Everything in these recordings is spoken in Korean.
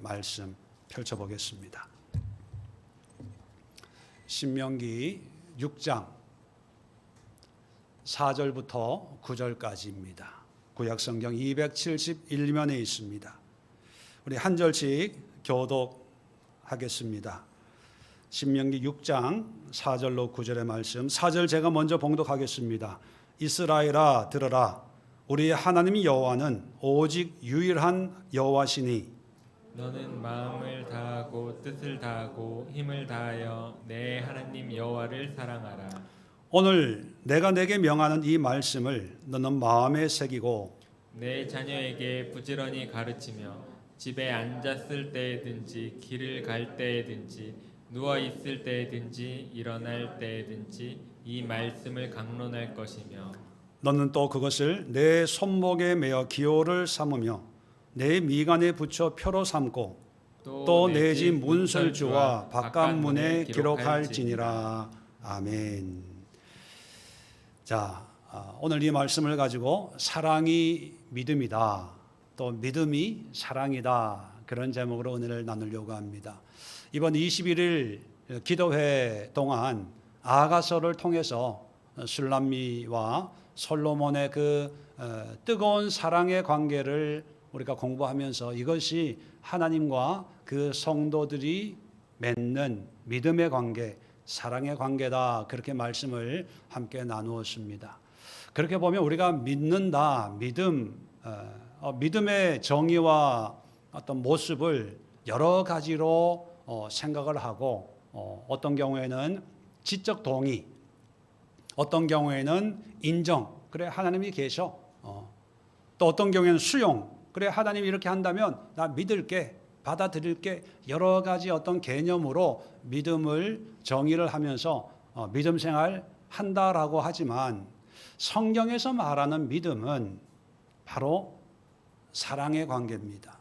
말씀 펼쳐보겠습니다. 신명기 6장 4절부터 9절까지입니다. 구약성경 271면에 있습니다. 우리 한 절씩 교독하겠습니다. 신명기 6장 4절로 9절의 말씀, 4절 제가 먼저 봉독하겠습니다. 이스라엘아 들으라, 우리의 하나님 여호와는 오직 유일한 여호와시니 너는 마음을 다하고 뜻을 다하고 힘을 다하여 내 하나님 여호와를 사랑하라. 오늘 내가 내게 명하는 이 말씀을 너는 마음에 새기고 내 자녀에게 부지런히 가르치며 집에 앉았을 때에든지 길을 갈 때에든지 누워 있을 때에든지 일어날 때에든지 이 말씀을 강론할 것이며 너는 또 그것을 내 손목에 매어 기호를 삼으며 내 미간에 붙여 표로 삼고 또 내 집 문설주와 바깥문에 기록할지니라. 아멘. 자, 오늘 이 말씀을 가지고 사랑이 믿음이다, 또 믿음이 사랑이다, 그런 제목으로 은혜를 나누려고 합니다. 이번 21일 기도회 동안 아가서를 통해서 술람미와 솔로몬의 그 뜨거운 사랑의 관계를 우리가 공부하면서 이것이 하나님과 그 성도들이 맺는 믿음의 관계, 사랑의 관계다, 그렇게 말씀을 함께 나누었습니다. 그렇게 보면 우리가 믿는다, 믿음의 정의와 어떤 모습을 여러 가지로 생각을 하고, 어떤 경우에는 지적 동의, 어떤 경우에는 인정, 그래 하나님이 계셔, 또 어떤 경우에는 수용, 그래 하나님이 이렇게 한다면 나 믿을게, 받아들일게, 여러 가지 어떤 개념으로 믿음을 정의를 하면서 믿음 생활 한다라고 하지만, 성경에서 말하는 믿음은 바로 사랑의 관계입니다.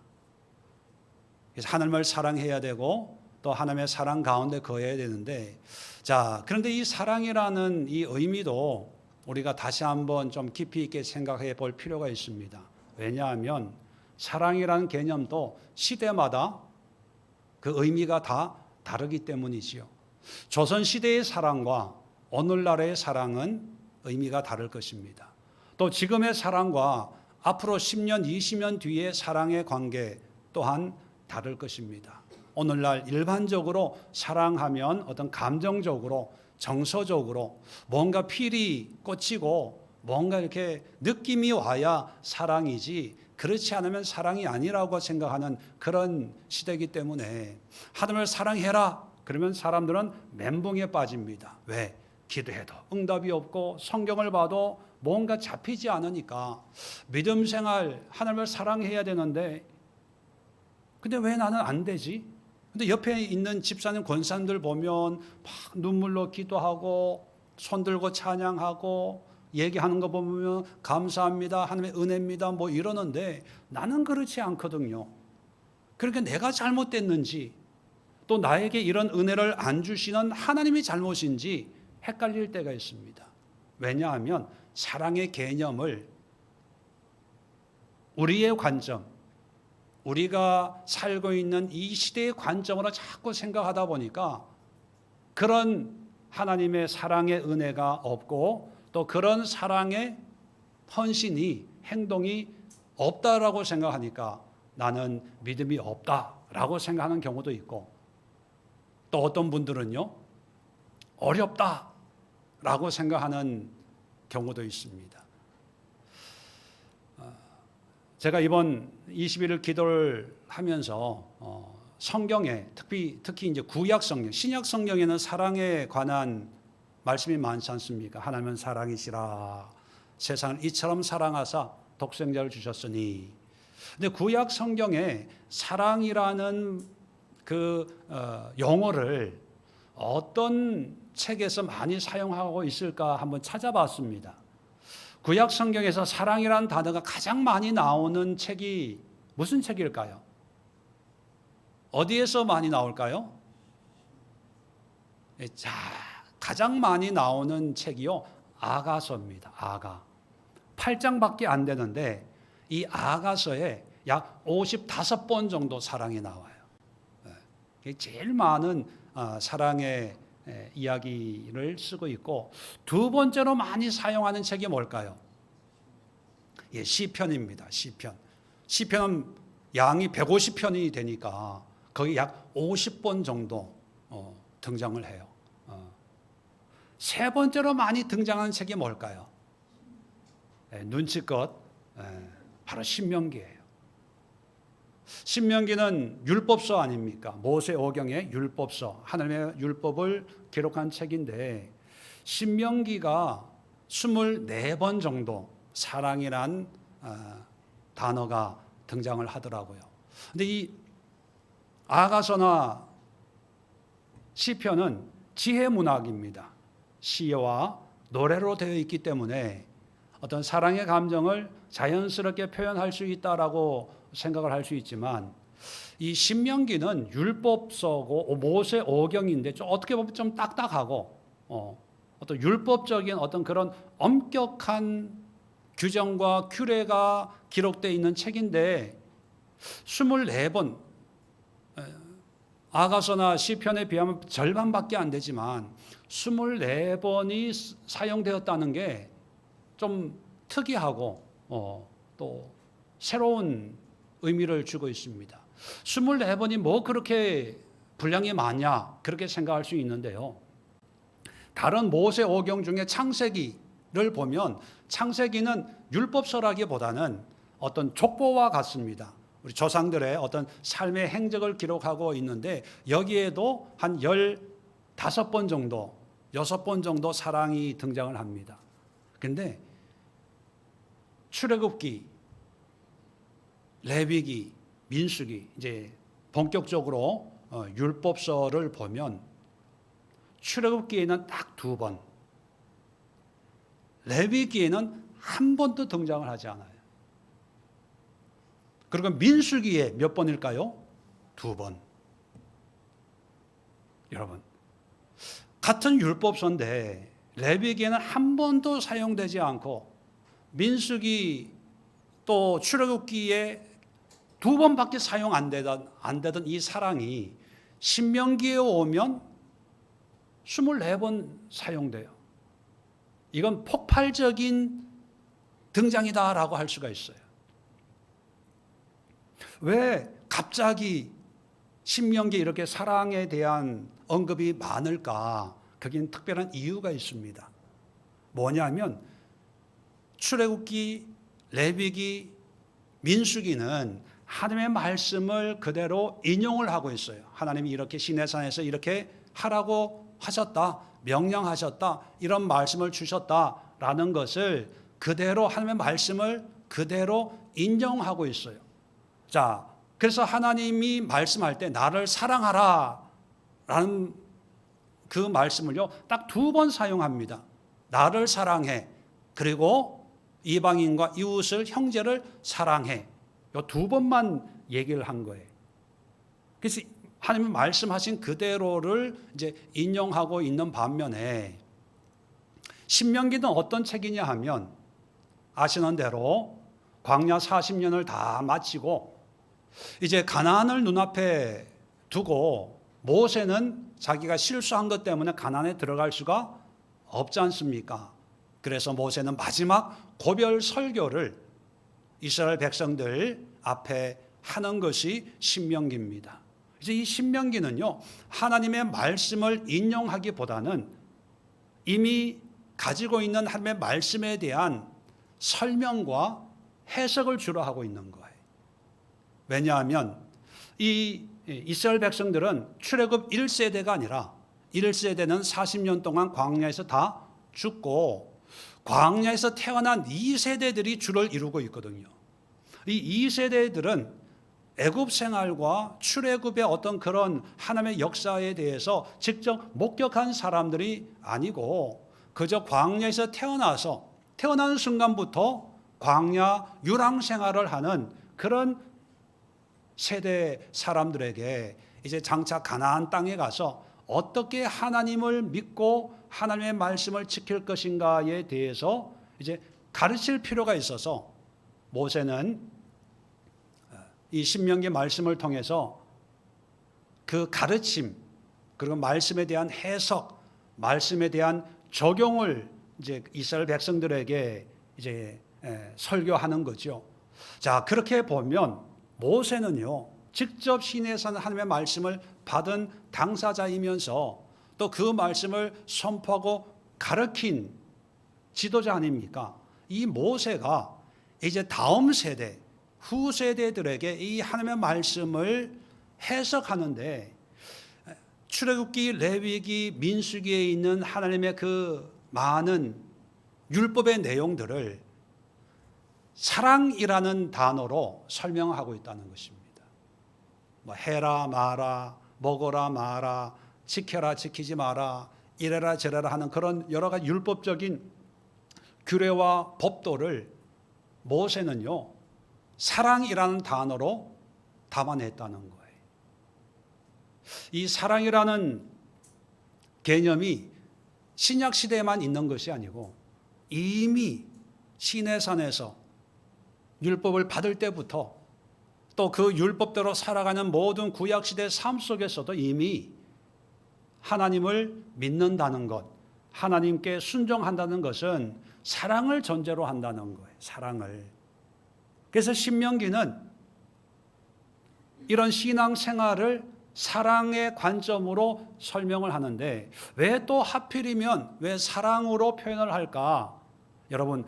그래서 하나님을 사랑해야 되고 또 하나님의 사랑 가운데 거해야 되는데, 자, 그런데 이 사랑이라는 이 의미도 우리가 다시 한번 좀 깊이 있게 생각해 볼 필요가 있습니다. 왜냐하면 사랑이라는 개념도 시대마다 그 의미가 다 다르기 때문이지요. 조선시대의 사랑과 오늘날의 사랑은 의미가 다를 것입니다. 또 지금의 사랑과 앞으로 10년, 20년 뒤의 사랑의 관계 또한 다를 것입니다. 오늘날 일반적으로 사랑하면 어떤 감정적으로, 정서적으로 뭔가 필이 꽂히고 뭔가 이렇게 느낌이 와야 사랑이지, 그렇지 않으면 사랑이 아니라고 생각하는 그런 시대이기 때문에 하나님을 사랑해라 그러면 사람들은 멘붕에 빠집니다. 왜? 기도해도 응답이 없고 성경을 봐도 뭔가 잡히지 않으니까. 믿음 생활, 하나님을 사랑해야 되는데 근데 왜 나는 안 되지? 근데 옆에 있는 집사님, 권사님들 보면 막 눈물로 기도하고 손 들고 찬양하고 얘기하는 거 보면 감사합니다, 하나님의 은혜입니다, 뭐 이러는데 나는 그렇지 않거든요. 그러니까 내가 잘못됐는지, 또 나에게 이런 은혜를 안 주시는 하나님이 잘못인지 헷갈릴 때가 있습니다. 왜냐하면 사랑의 개념을 우리의 관점, 우리가 살고 있는 이 시대의 관점으로 자꾸 생각하다 보니까 그런 하나님의 사랑의 은혜가 없고 또 그런 사랑의 헌신이, 행동이 없다라고 생각하니까 나는 믿음이 없다라고 생각하는 경우도 있고, 또 어떤 분들은요 어렵다라고 생각하는 경우도 있습니다. 제가 이번 21일 기도를 하면서 성경에 특히 이제 구약 성경, 신약 성경에는 사랑에 관한 말씀이 많지 않습니까? 하나님은 사랑이시라, 세상을 이처럼 사랑하사 독생자를 주셨으니. 근데 구약 성경에 사랑이라는 그 용어를 어떤 책에서 많이 사용하고 있을까 한번 찾아봤습니다. 구약 성경에서 사랑이라는 단어가 가장 많이 나오는 책이 무슨 책일까요? 어디에서 많이 나올까요? 자, 가장 많이 나오는 책이요, 아가서입니다. 아가. 8장밖에 안 되는데 이 아가서에 약 55번 정도 사랑이 나와요. 예. 제일 많은 사랑의 이야기를 쓰고 있고, 두 번째로 많이 사용하는 책이 뭘까요? 예, 시편입니다. 시편은 양이 150편이 되니까 거의 약 50번 정도 등장을 해요. 세 번째로 많이 등장하는 책이 뭘까요? 눈치껏 바로 신명기예요. 신명기는 율법서 아닙니까? 모세오경의 율법서, 하나님의 율법을 기록한 책인데, 신명기가 24번 정도 사랑이란 단어가 등장을 하더라고요. 근데 이 아가서나 시편은 지혜 문학입니다. 시와 노래로 되어 있기 때문에 어떤 사랑의 감정을 자연스럽게 표현할 수 있다라고 생각을 할 수 있지만, 이 신명기는 율법서고 모세오경인데 좀 어떻게 보면 좀 딱딱하고 어떤 율법적인 어떤 그런 엄격한 규정과 규례가 기록되어 있는 책인데, 24번 아가서나 시편에 비하면 절반밖에 안 되지만 24번이 사용되었다는 게 좀 특이하고 또 새로운 의미를 주고 있습니다. 24번이 뭐 그렇게 분량이 많냐, 그렇게 생각할 수 있는데요. 다른 모세오경 중에 창세기를 보면, 창세기는 율법서라기보다는 어떤 족보와 같습니다. 우리 조상들의 어떤 삶의 행적을 기록하고 있는데, 여기에도 한 15번 정도, 6번 정도 사랑이 등장을 합니다. 근데 출애굽기, 레위기, 민수기, 이제 본격적으로 율법서를 보면 출애굽기에는 딱 2번, 레위기에는 한 번도 등장을 하지 않아요. 그리고 민수기에 몇 번일까요? 2번. 여러분, 같은 율법서인데 레위기에는 한 번도 사용되지 않고, 민수기 또 출애굽기에 2번밖에 사용 안 되던 이 사랑이 신명기에 오면 24번 사용돼요. 이건 폭발적인 등장이다라고 할 수가 있어요. 왜 갑자기 신명기에 이렇게 사랑에 대한 언급이 많을까? 거기는 특별한 이유가 있습니다. 뭐냐면 출애굽기, 레위기, 민수기는 하나님의 말씀을 그대로 인용을 하고 있어요. 하나님이 이렇게 시내산에서 이렇게 하라고 하셨다, 명령하셨다, 이런 말씀을 주셨다라는 것을 그대로, 하나님의 말씀을 그대로 인정하고 있어요. 자, 그래서 하나님이 말씀할 때 나를 사랑하라 라는 그 말씀을요, 딱 2번 사용합니다. 나를 사랑해, 그리고 이방인과 이웃을, 형제를 사랑해. 이 2번만 얘기를 한 거예요. 그래서 하나님이 말씀하신 그대로를 이제 인용하고 있는 반면에, 신명기는 어떤 책이냐 하면, 아시는 대로 광야 40년을 다 마치고 이제 가나안을 눈앞에 두고, 모세는 자기가 실수한 것 때문에 가나안에 들어갈 수가 없지 않습니까? 그래서 모세는 마지막 고별 설교를 이스라엘 백성들 앞에 하는 것이 신명기입니다. 그래서 이 신명기는요, 하나님의 말씀을 인용하기보다는 이미 가지고 있는 하나님의 말씀에 대한 설명과 해석을 주로 하고 있는 거예요. 왜냐하면 이 이스라엘 백성들은 출애굽 1세대가 아니라 1세대는 40년 동안 광야에서 다 죽고, 광야에서 태어난 2세대들이 주를 이루고 있거든요. 이 2세대들은 애굽 생활과 출애굽의 어떤 그런 하나님의 역사에 대해서 직접 목격한 사람들이 아니고, 그저 광야에서 태어나는 순간부터 광야 유랑 생활을 하는 그런 세대 사람들에게 이제 장차 가나안 땅에 가서 어떻게 하나님을 믿고 하나님의 말씀을 지킬 것인가에 대해서 이제 가르칠 필요가 있어서, 모세는 이 신명기 말씀을 통해서 그 가르침, 그리고 말씀에 대한 해석, 말씀에 대한 적용을 이제 이스라엘 백성들에게 이제 설교하는 거죠. 자, 그렇게 보면 모세는요, 직접 시내에서 하나님의 말씀을 받은 당사자이면서 또 그 말씀을 선포하고 가르친 지도자 아닙니까? 이 모세가 이제 다음 세대, 후세대들에게 이 하나님의 말씀을 해석하는데 출애굽기, 레위기, 민수기에 있는 하나님의 그 많은 율법의 내용들을 사랑이라는 단어로 설명하고 있다는 것입니다. 뭐 해라 마라, 먹어라 마라, 지켜라 지키지 마라, 이래라 저래라 하는 그런 여러 가지 율법적인 규례와 법도를 모세는요, 사랑이라는 단어로 담아냈다는 거예요. 이 사랑이라는 개념이 신약 시대에만 있는 것이 아니고 이미 시내산에서 율법을 받을 때부터 또 그 율법대로 살아가는 모든 구약 시대 삶 속에서도 이미 하나님을 믿는다는 것, 하나님께 순종한다는 것은 사랑을 전제로 한다는 거예요. 사랑을. 그래서 신명기는 이런 신앙 생활을 사랑의 관점으로 설명을 하는데 왜 또 하필이면 왜 사랑으로 표현을 할까? 여러분,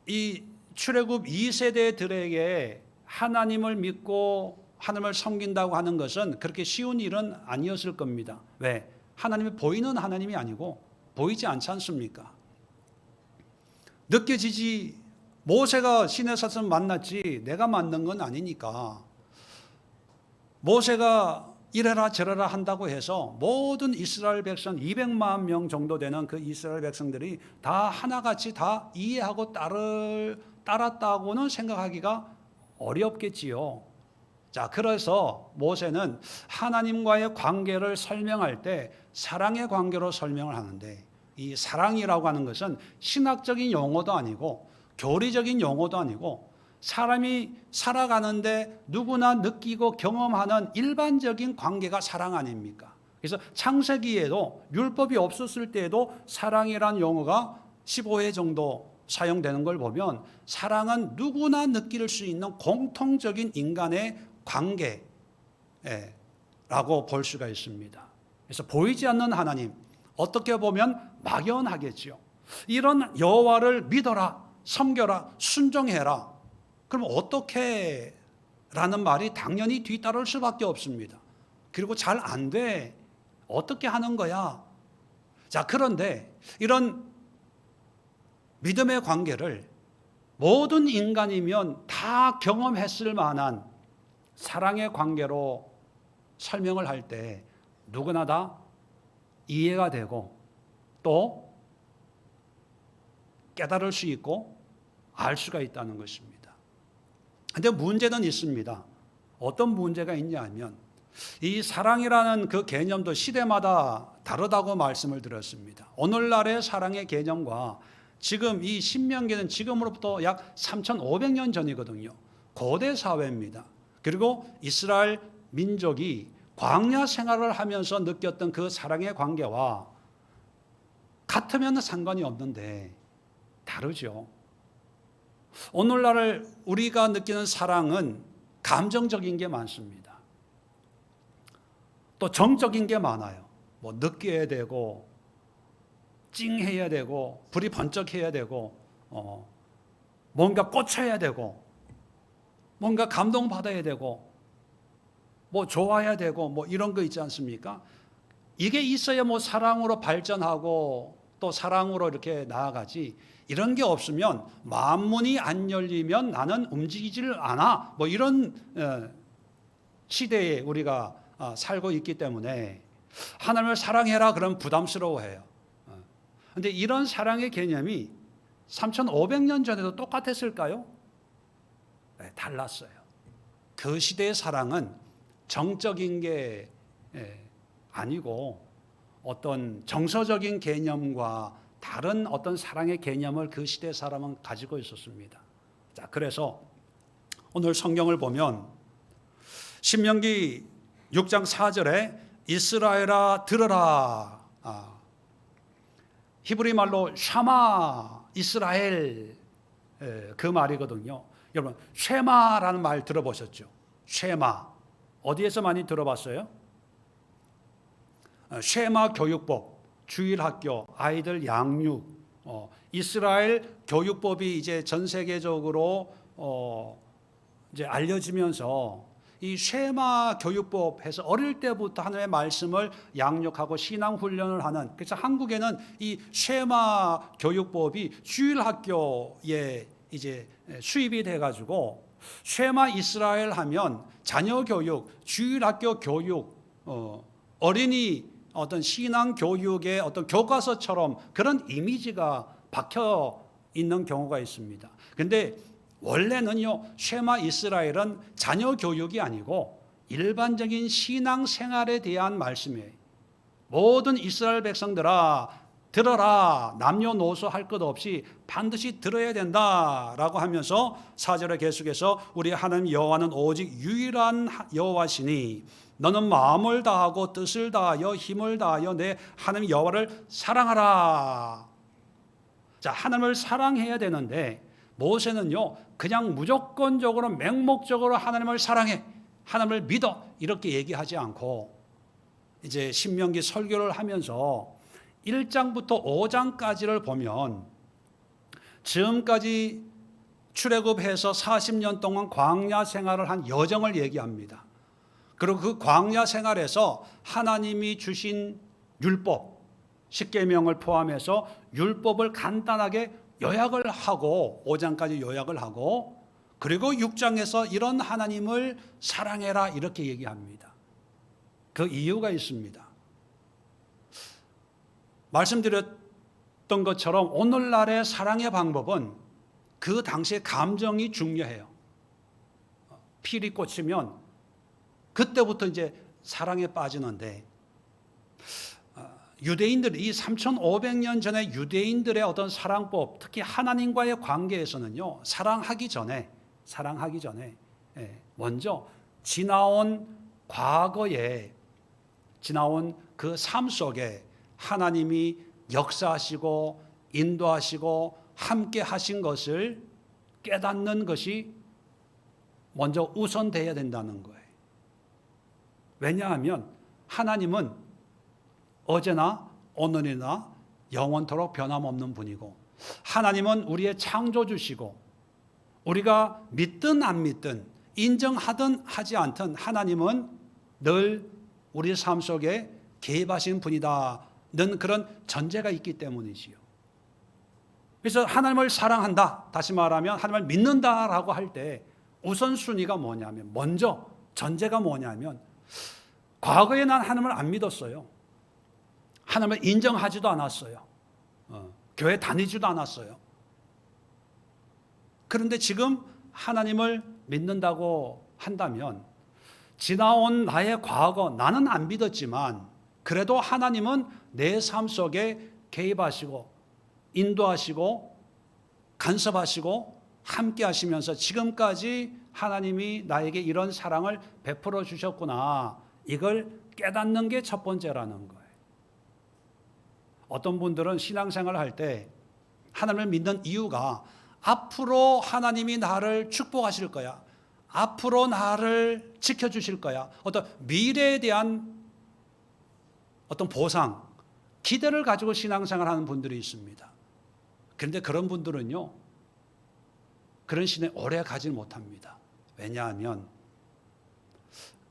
이 출애굽 2세대들에게 하나님을 믿고 하나님을 섬긴다고 하는 것은 그렇게 쉬운 일은 아니었을 겁니다. 왜? 하나님이 보이는 하나님이 아니고 보이지 않지 않습니까? 느껴지지. 모세가 시내에서 만났지 내가 만든 건 아니니까. 모세가 이래라 저래라 한다고 해서 모든 이스라엘 백성 200만 명 정도 되는 그 이스라엘 백성들이 다 하나같이 다 이해하고 따랐다고는 생각하기가 어렵겠지요. 자, 그래서 모세는 하나님과의 관계를 설명할 때 사랑의 관계로 설명을 하는데 이 사랑이라고 하는 것은 신학적인 용어도 아니고 교리적인 용어도 아니고 사람이 살아가는데 누구나 느끼고 경험하는 일반적인 관계가 사랑 아닙니까? 그래서 창세기에도 율법이 없었을 때에도 사랑이라는 용어가 15회 정도 사용되는 걸 보면 사랑은 누구나 느낄 수 있는 공통적인 인간의 관계라고 볼 수가 있습니다. 그래서 보이지 않는 하나님, 어떻게 보면 막연하겠죠. 이런 여호와를 믿어라, 섬겨라, 순종해라. 그럼 어떻게? 라는 말이 당연히 뒤따를 수밖에 없습니다. 그리고 잘 안 돼. 어떻게 하는 거야? 자, 그런데 이런 믿음의 관계를 모든 인간이면 다 경험했을 만한 사랑의 관계로 설명을 할 때 누구나 다 이해가 되고 또 깨달을 수 있고 알 수가 있다는 것입니다. 그런데 문제는 있습니다. 어떤 문제가 있냐면 이 사랑이라는 그 개념도 시대마다 다르다고 말씀을 드렸습니다. 오늘날의 사랑의 개념과 지금 이 신명기는 지금으로부터 약 3,500년 전이거든요. 고대 사회입니다. 그리고 이스라엘 민족이 광야 생활을 하면서 느꼈던 그 사랑의 관계와 같으면 상관이 없는데 다르죠. 오늘날 우리가 느끼는 사랑은 감정적인 게 많습니다. 또 정적인 게 많아요. 뭐 느껴야 되고 찡해야 되고 불이 번쩍해야 되고 뭔가 꽂혀야 되고 뭔가 감동받아야 되고 뭐 좋아야 되고 뭐 이런 거 있지 않습니까? 이게 있어야 뭐 사랑으로 발전하고 또 사랑으로 이렇게 나아가지 이런 게 없으면 만문이 안 열리면 나는 움직이지를 않아 뭐 이런 시대에 우리가 살고 있기 때문에 하나님을 사랑해라 그러면 부담스러워해요. 그런데 이런 사랑의 개념이 3,500년 전에도 똑같았을까요? 네, 달랐어요. 그 시대의 사랑은 정적인 게 아니고 어떤 정서적인 개념과 다른 어떤 사랑의 개념을 그 시대 사람은 가지고 있었습니다. 자, 그래서 오늘 성경을 보면 신명기 6장 4절에 이스라엘아 들어라. 히브리 말로 샤마 이스라엘, 그 말이거든요. 여러분 쉐마라는 말 들어보셨죠? 쉐마 어디에서 많이 들어봤어요? 쉐마 교육법, 주일학교, 아이들 양육, 이스라엘 교육법이 이제 전 세계적으로 이제 알려지면서 이 쉐마 교육법 해서 어릴 때부터 하나님의 말씀을 양육하고 신앙 훈련을 하는, 그래서 한국에는 이 쉐마 교육법이 주일학교에 이제 수입이 돼 가지고 쉐마 이스라엘 하면 자녀 교육, 주일학교 교육, 어린이 어떤 신앙 교육의 어떤 교과서처럼 그런 이미지가 박혀 있는 경우가 있습니다. 근데 원래는요, 쉐마 이스라엘은 자녀 교육이 아니고 일반적인 신앙 생활에 대한 말씀이에요. 모든 이스라엘 백성들아 들어라, 남녀노소 할 것 없이 반드시 들어야 된다라고 하면서 4절에 계속해서 우리 하나님 여호와는 오직 유일한 여호와시니 너는 마음을 다하고 뜻을 다하여 힘을 다하여 내 하나님 여호와를 사랑하라. 자, 하나님을 사랑해야 되는데 모세는요, 그냥 무조건적으로 맹목적으로 하나님을 사랑해, 하나님을 믿어 이렇게 얘기하지 않고 이제 신명기 설교를 하면서 1장부터 5장까지를 보면 지금까지 출애굽해서 40년 동안 광야 생활을 한 여정을 얘기합니다. 그리고 그 광야 생활에서 하나님이 주신 율법, 십계명을 포함해서 율법을 간단하게 요약을 하고 5장까지 요약을 하고, 그리고 6장에서 이런 하나님을 사랑해라 이렇게 얘기합니다. 그 이유가 있습니다. 말씀드렸던 것처럼 오늘날의 사랑의 방법은 그 당시의 감정이 중요해요. 필이 꽂히면 그때부터 이제 사랑에 빠지는데, 유대인들, 이 3,500년 전에 유대인들의 어떤 사랑법, 특히 하나님과의 관계에서는요, 사랑하기 전에 먼저 지나온 과거에 지나온 그 삶 속에 하나님이 역사하시고 인도하시고 함께 하신 것을 깨닫는 것이 먼저 우선돼야 된다는 거예요. 왜냐하면 하나님은 어제나 오늘이나 영원토록 변함없는 분이고, 하나님은 우리의 창조주시고, 우리가 믿든 안 믿든 인정하든 하지 않든 하나님은 늘 우리 삶 속에 개입하신 분이다는 그런 전제가 있기 때문이지요. 그래서 하나님을 사랑한다, 다시 말하면 하나님을 믿는다라고 할 때 우선순위가 뭐냐면, 먼저 전제가 뭐냐면, 과거에 난 하나님을 안 믿었어요. 하나님을 인정하지도 않았어요. 교회 다니지도 않았어요. 그런데 지금 하나님을 믿는다고 한다면 지나온 나의 과거, 나는 안 믿었지만 그래도 하나님은 내 삶 속에 개입하시고 인도하시고 간섭하시고 함께 하시면서 지금까지 하나님이 나에게 이런 사랑을 베풀어 주셨구나, 이걸 깨닫는 게 첫 번째라는 거예요. 어떤 분들은 신앙생활을 할 때 하나님을 믿는 이유가 앞으로 하나님이 나를 축복하실 거야, 앞으로 나를 지켜주실 거야, 어떤 미래에 대한 어떤 보상, 기대를 가지고 신앙생활을 하는 분들이 있습니다. 그런데 그런 분들은요, 그런 신에 오래 가지 못합니다. 왜냐하면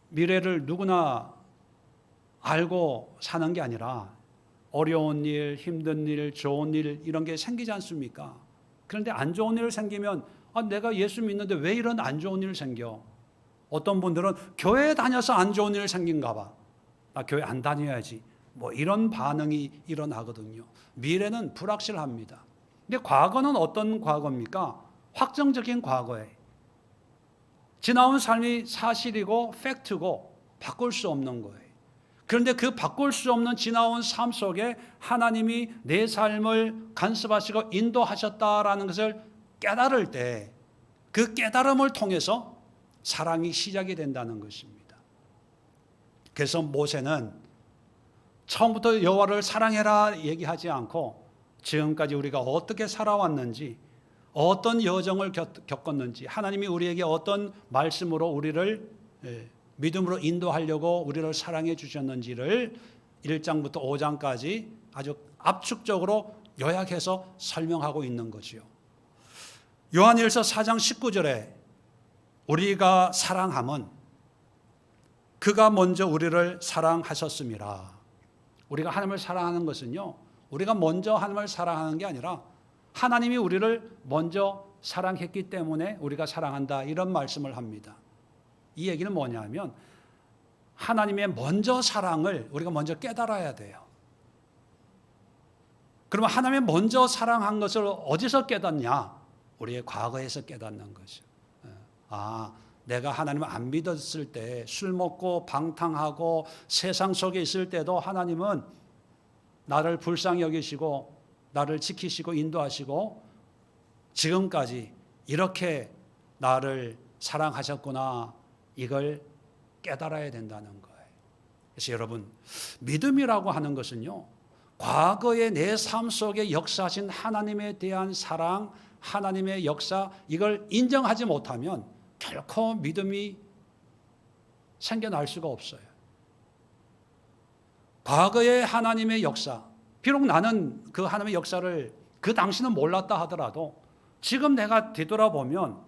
미래를 누구나 알고 사는 게 아니라 어려운 일, 힘든 일, 좋은 일 이런 게 생기지 않습니까? 그런데 안 좋은 일 생기면 내가 예수 믿는데 왜 이런 안 좋은 일 생겨? 어떤 분들은 교회 다녀서 안 좋은 일 생긴가 봐, 나 교회 안 다녀야지, 뭐 이런 반응이 일어나거든요. 미래는 불확실합니다. 근데 과거는 어떤 과거입니까? 확정적인 과거에 지나온 삶이 사실이고 팩트고 바꿀 수 없는 거예요. 그런데 그 바꿀 수 없는 지나온 삶 속에 하나님이 내 삶을 간섭하시고 인도하셨다라는 것을 깨달을 때 그 깨달음을 통해서 사랑이 시작이 된다는 것입니다. 그래서 모세는 처음부터 여호와를 사랑해라 얘기하지 않고 지금까지 우리가 어떻게 살아왔는지, 어떤 여정을 겪었는지, 하나님이 우리에게 어떤 말씀으로 우리를 믿음으로 인도하려고 우리를 사랑해 주셨는지를 1장부터 5장까지 아주 압축적으로 요약해서 설명하고 있는 거지요. 요한일서 4장 19절에 우리가 사랑함은 그가 먼저 우리를 사랑하셨음이라. 우리가 하나님을 사랑하는 것은요, 우리가 먼저 하나님을 사랑하는 게 아니라 하나님이 우리를 먼저 사랑했기 때문에 우리가 사랑한다, 이런 말씀을 합니다. 이 얘기는 뭐냐면 하나님의 먼저 사랑을 우리가 먼저 깨달아야 돼요. 그러면 하나님의 먼저 사랑한 것을 어디서 깨닫냐? 우리의 과거에서 깨닫는 거죠. 내가 하나님을 안 믿었을 때, 술 먹고 방탕하고 세상 속에 있을 때도 하나님은 나를 불쌍히 여기시고 나를 지키시고 인도하시고 지금까지 이렇게 나를 사랑하셨구나, 이걸 깨달아야 된다는 거예요. 그래서 여러분, 믿음이라고 하는 것은요, 과거의 내 삶 속에 역사하신 하나님에 대한 사랑, 하나님의 역사, 이걸 인정하지 못하면 결코 믿음이 생겨날 수가 없어요. 과거의 하나님의 역사, 비록 나는 그 하나님의 역사를 그 당시는 몰랐다 하더라도 지금 내가 뒤돌아보면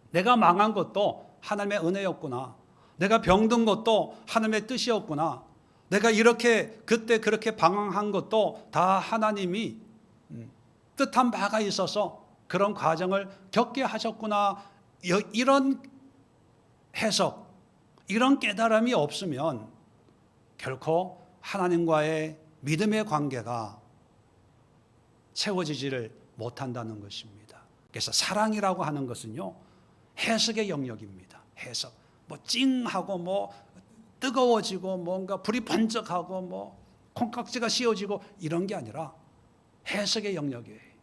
내가 망한 것도 하나님의 은혜였구나, 내가 병든 것도 하나님의 뜻이었구나, 내가 이렇게 그때 그렇게 방황한 것도 다 하나님이 뜻한 바가 있어서 그런 과정을 겪게 하셨구나, 이런 해석, 이런 깨달음이 없으면 결코 하나님과의 믿음의 관계가 세워지지를 못한다는 것입니다. 그래서 사랑이라고 하는 것은요, 해석의 영역입니다. 해석. 뭐 찡하고 뭐 뜨거워지고 뭔가 불이 번쩍하고 뭐 콩깍지가 씌워지고 이런 게 아니라 해석의 영역이에요.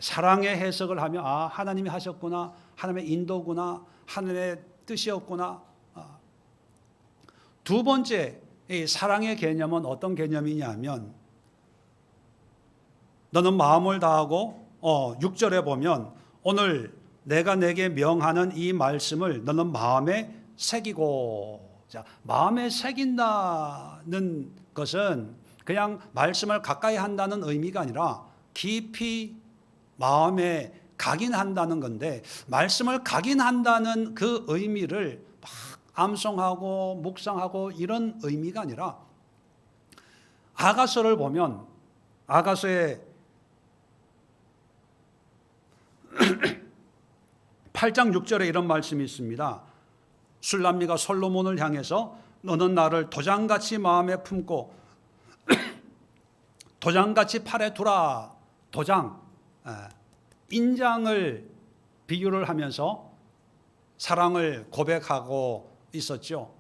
사랑의 해석을 하면 하나님이 하셨구나, 하나님의 인도구나, 하나님의 뜻이었구나. 두 번째, 이 사랑의 개념은 어떤 개념이냐면, 너는 마음을 다하고 6절에 보면 오늘 내가 내게 명하는 이 말씀을 너는 마음에 새기고. 자, 마음에 새긴다는 것은 그냥 말씀을 가까이 한다는 의미가 아니라 깊이 마음에 각인한다는 건데, 말씀을 각인한다는 그 의미를 막 암송하고 묵상하고 이런 의미가 아니라, 아가서를 보면 아가서의 8장 6절에 이런 말씀이 있습니다. 술람미가 솔로몬을 향해서 너는 나를 도장같이 마음에 품고 도장같이 팔에 두라. 도장, 인장을 비유를 하면서 사랑을 고백하고 있었죠.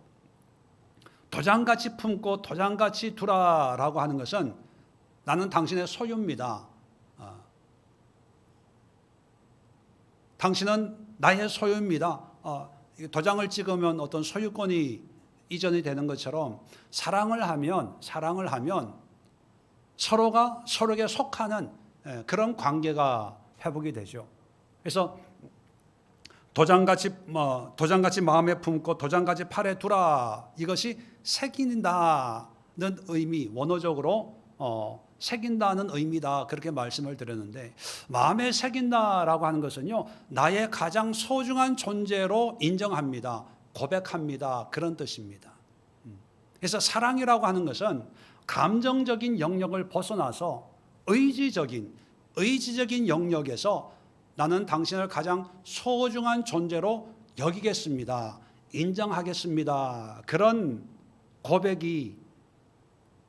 도장같이 품고 도장같이 두라라고 하는 것은 나는 당신의 소유입니다. 당신은 나의 소유입니다. 도장을 찍으면 어떤 소유권이 이전이 되는 것처럼 사랑을 하면 서로가 서로에게 속하는 그런 관계가 회복이 되죠. 그래서 도장같이 마음에 품고 도장같이 팔에 두라, 이것이 새긴다는 의미, 원어적으로 새긴다는 의미다, 그렇게 말씀을 드렸는데, 마음에 새긴다라고 하는 것은요, 나의 가장 소중한 존재로 인정합니다, 고백합니다, 그런 뜻입니다. 그래서 사랑이라고 하는 것은 감정적인 영역을 벗어나서 의지적인 영역에서 나는 당신을 가장 소중한 존재로 여기겠습니다, 인정하겠습니다, 그런 고백이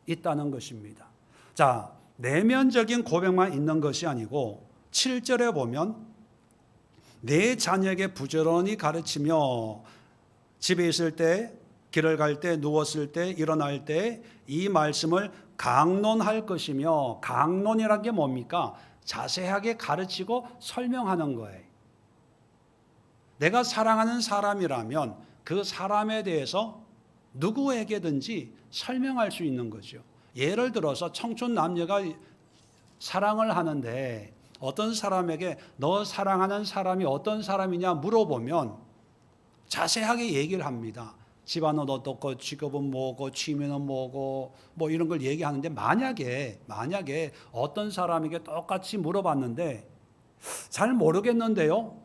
있다는 것입니다. 자, 내면적인 고백만 있는 것이 아니고 7절에 보면 내 자녀에게 부지런히 가르치며 집에 있을 때, 길을 갈 때, 누웠을 때, 일어날 때 이 말씀을 강론할 것이며, 강론이란 게 뭡니까? 자세하게 가르치고 설명하는 거예요. 내가 사랑하는 사람이라면 그 사람에 대해서 누구에게든지 설명할 수 있는 거죠. 예를 들어서 청춘 남녀가 사랑을 하는데 어떤 사람에게 너 사랑하는 사람이 어떤 사람이냐 물어보면 자세하게 얘기를 합니다. 집안은 어떻고 직업은 뭐고 취미는 뭐고 뭐 이런 걸 얘기하는데 만약에 어떤 사람에게 똑같이 물어봤는데 잘 모르겠는데요.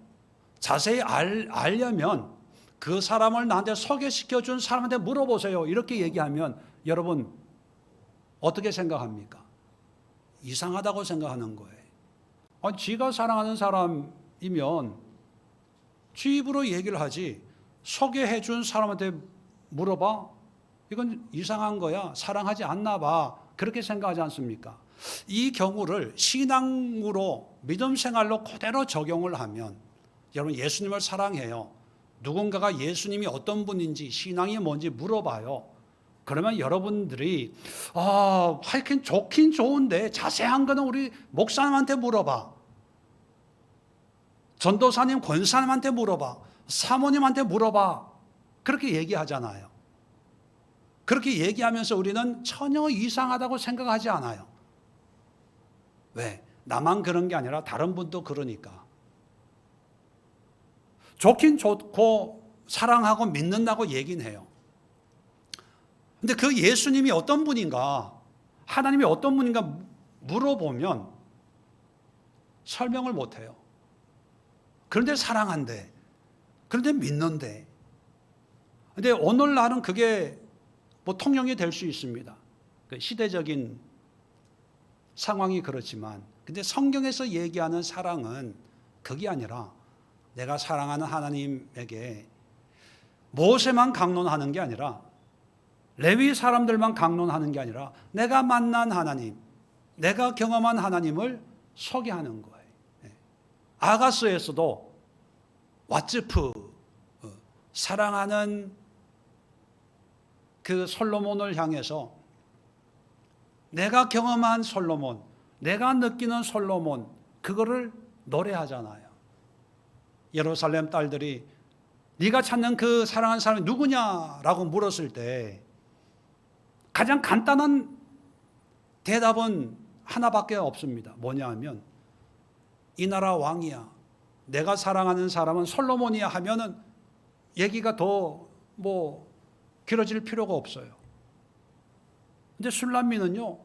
자세히 알려면 그 사람을 나한테 소개시켜 준 사람한테 물어보세요. 이렇게 얘기하면 여러분 어떻게 생각합니까? 이상하다고 생각하는 거예요. 지가 사랑하는 사람이면 지 입으로 얘기를 하지 소개해 준 사람한테 물어봐? 이건 이상한 거야. 사랑하지 않나 봐. 그렇게 생각하지 않습니까? 이 경우를 신앙으로 믿음 생활로 그대로 적용을 하면 여러분 예수님을 사랑해요. 누군가가 예수님이 어떤 분인지 신앙이 뭔지 물어봐요. 그러면 여러분들이 하여튼 좋긴 좋은데 자세한 거는 우리 목사님한테 물어봐. 전도사님, 권사님한테 물어봐. 사모님한테 물어봐. 그렇게 얘기하잖아요. 그렇게 얘기하면서 우리는 전혀 이상하다고 생각하지 않아요. 왜? 나만 그런 게 아니라 다른 분도 그러니까. 좋긴 좋고 사랑하고 믿는다고 얘기는 해요. 근데 그 예수님이 어떤 분인가, 하나님이 어떤 분인가 물어보면 설명을 못 해요. 그런데 사랑한대. 그런데 믿는데. 근데 오늘날은 그게 뭐 통용이 될 수 있습니다. 그 시대적인 상황이 그렇지만, 근데 성경에서 얘기하는 사랑은 그게 아니라 내가 사랑하는 하나님에게 모세만 강론하는 게 아니라 레위 사람들만 강론하는 게 아니라 내가 만난 하나님, 내가 경험한 하나님을 소개하는 거예요. 아가서에서도 왓츠프 사랑하는 그 솔로몬을 향해서 내가 경험한 솔로몬, 내가 느끼는 솔로몬, 그거를 노래하잖아요. 예루살렘 딸들이 네가 찾는 그 사랑하는 사람이 누구냐라고 물었을 때 가장 간단한 대답은 하나밖에 없습니다. 뭐냐 하면 이 나라 왕이야. 내가 사랑하는 사람은 솔로몬이야 하면은 얘기가 더 길어질 필요가 없어요. 근데 술람미는요,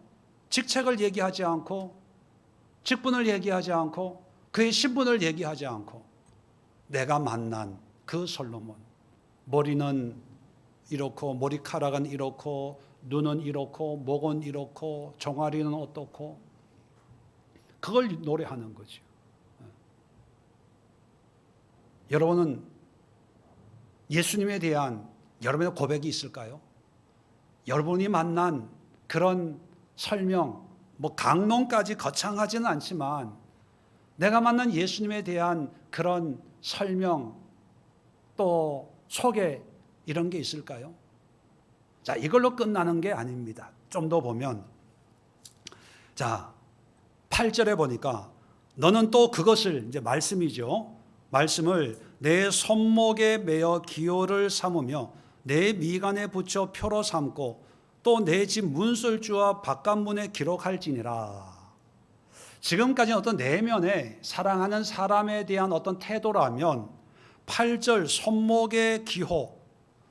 직책을 얘기하지 않고 직분을 얘기하지 않고 그의 신분을 얘기하지 않고 내가 만난 그 솔로몬, 머리는 이렇고 머리카락은 이렇고 눈은 이렇고 목은 이렇고 종아리는 어떻고 그걸 노래하는 거죠. 여러분은 예수님에 대한 여러분의 고백이 있을까요? 여러분이 만난 그런 설명, 강론까지 거창하지는 않지만 내가 만난 예수님에 대한 그런 설명 또 소개 이런 게 있을까요? 자, 이걸로 끝나는 게 아닙니다. 좀 더 보면 자, 8절에 보니까 너는 또 그것을 이제 말씀이죠. 말씀을 내 손목에 매어 기호를 삼으며 내 미간에 붙여 표로 삼고 또 내 집 문설주와 바깥문에 기록할지니라. 지금까지는 어떤 내면에 사랑하는 사람에 대한 어떤 태도라면 8절 손목에 기호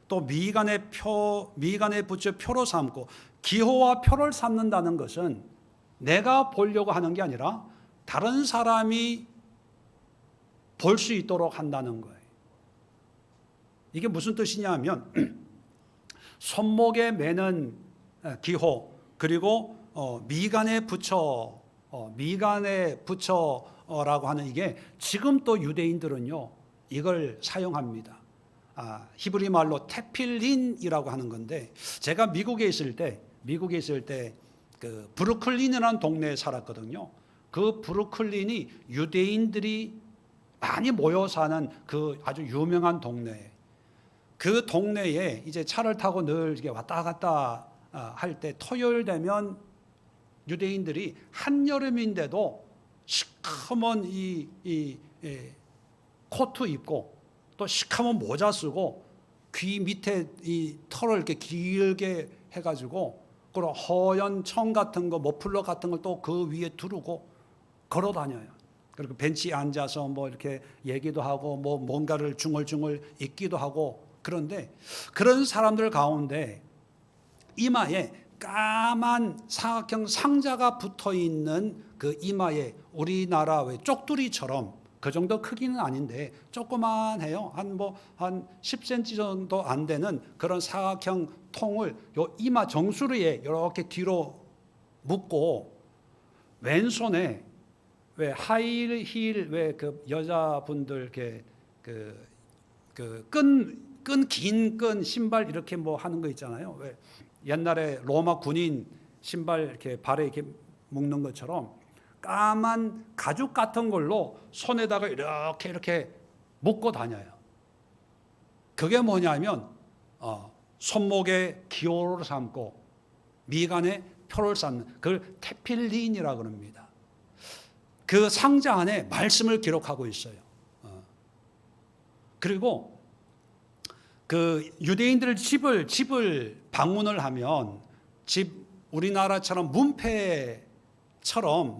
또 미간에 붙여 표로 삼고 기호와 표를 삼는다는 것은 내가 보려고 하는 게 아니라 다른 사람이 볼 수 있도록 한다는 거예요. 이게 무슨 뜻이냐 하면 손목에 매는 기호 그리고 미간에 붙여라고 하는 이게 지금 또 유대인들은요 이걸 사용합니다. 히브리 말로 테필린이라고 하는 건데 제가 미국에 있을 때 그 브루클린이라는 동네에 살았거든요. 그 브루클린이 유대인들이 많이 모여 사는 그 아주 유명한 동네. 그 동네에 이제 차를 타고 늘 이렇게 왔다 갔다 할 때 토요일 되면 유대인들이 한여름인데도 시커먼 이 코트 입고 또 시커먼 모자 쓰고 귀 밑에 이 털을 이렇게 길게 해가지고 그리고 허연 청 같은 거 머플러 같은 걸 또 그 위에 두르고 걸어 다녀요. 그리고 벤치에 앉아서 뭐 이렇게 얘기도 하고 뭐 뭔가를 중얼중얼 읽기도 하고 그런데 그런 사람들 가운데 이마에 까만 사각형 상자가 붙어 있는 그 이마에 우리나라 왜 쪽두리처럼 그 정도 크기는 아닌데 조그만해요. 한 10cm 정도 안 되는 그런 사각형 통을 요 이마 정수리에 이렇게 뒤로 묶고 왼손에 왜 하이힐 왜 그 여자분들 이렇게 끈 긴 끈 신발 이렇게 뭐 하는 거 있잖아요. 왜 옛날에 로마 군인 신발 이렇게 발에 이렇게 묶는 것처럼 까만 가죽 같은 걸로 손에다가 이렇게 묶고 다녀요. 그게 뭐냐면 손목에 기호를 삼고 미간에 표를 쌓는 그걸 테필린이라고 합니다. 그 상자 안에 말씀을 기록하고 있어요. 그리고 그 유대인들 집을 방문을 하면 우리나라처럼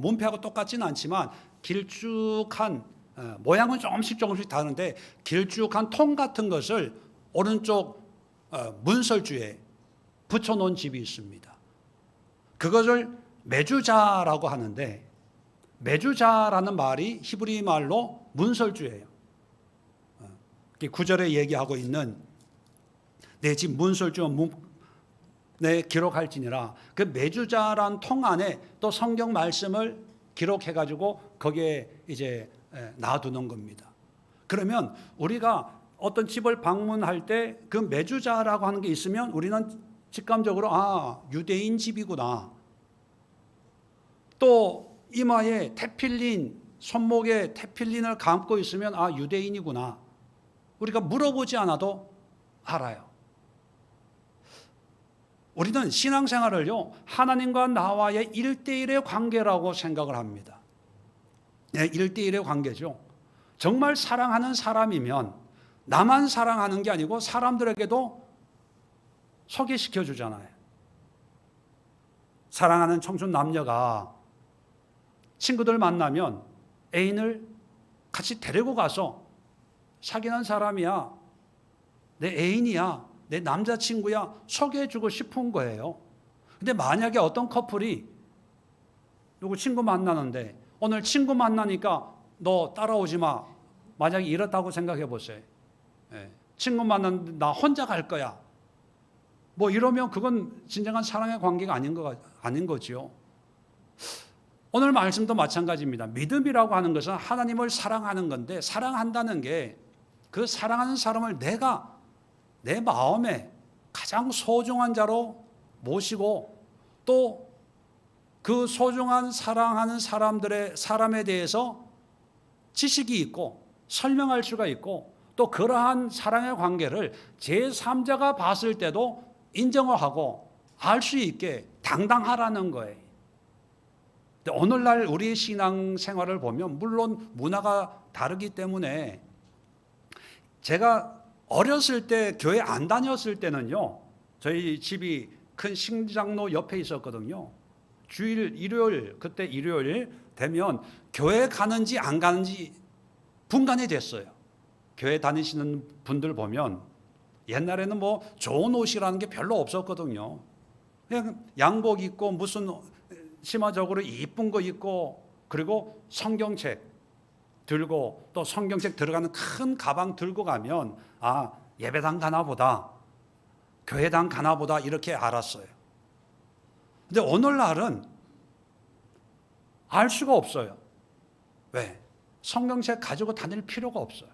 문패하고 똑같지는 않지만 길쭉한 모양은 조금씩 다른데 길쭉한 통 같은 것을 오른쪽 문설주에 붙여놓은 집이 있습니다. 그것을 메주자라고 하는데 메주자라는 말이 히브리 말로 문설주예요. 구절에 얘기하고 있는 내 집 문설주 내 기록할지니라 그 메주자란 통 안에 또 성경 말씀을 기록해 가지고 거기에 이제 놔두는 겁니다. 그러면 우리가 어떤 집을 방문할 때 그 메주자라고 하는 게 있으면 우리는 직감적으로 유대인 집이구나. 또 이마에 테필린 손목에 테필린을 감고 있으면 유대인이구나. 우리가 물어보지 않아도 알아요. 우리는 신앙생활을요 하나님과 나와의 1대1의 관계라고 생각을 합니다. 1대1의 관계죠. 정말 사랑하는 사람이면 나만 사랑하는 게 아니고 사람들에게도 소개시켜 주잖아요. 사랑하는 청춘 남녀가 친구들 만나면 애인을 같이 데리고 가서 사귀는 사람이야, 내 애인이야, 내 남자친구야 소개해주고 싶은 거예요. 근데 만약에 어떤 커플이 누구 친구 만나는데 오늘 친구 만나니까 너 따라오지 마. 만약에 이렇다고 생각해 보세요. 친구 만났는데 나 혼자 갈 거야. 뭐 이러면 그건 진정한 사랑의 관계가 아닌 거지요. 오늘 말씀도 마찬가지입니다. 믿음이라고 하는 것은 하나님을 사랑하는 건데 사랑한다는 게 그 사랑하는 사람을 내가 내 마음에 가장 소중한 자로 모시고 또 그 소중한 사랑하는 사람에 대해서 지식이 있고 설명할 수가 있고 또 그러한 사랑의 관계를 제3자가 봤을 때도 인정을 하고 알 수 있게 당당하라는 거예요. 근데 오늘날 우리의 신앙생활을 보면 물론 문화가 다르기 때문에 제가 어렸을 때 교회 안 다녔을 때는요. 저희 집이 큰 신장로 옆에 있었거든요. 일요일 되면 교회 가는지 안 가는지 분간이 됐어요. 교회 다니시는 분들 보면 옛날에는 뭐 좋은 옷이라는 게 별로 없었거든요. 그냥 양복 입고 무슨 심화적으로 이쁜 거 입고 그리고 성경책 들고 또 성경책 들어가는 큰 가방 들고 가면 예배당 가나 보다, 교회당 가나 보다 이렇게 알았어요. 근데 오늘날은 알 수가 없어요. 왜? 성경책 가지고 다닐 필요가 없어요.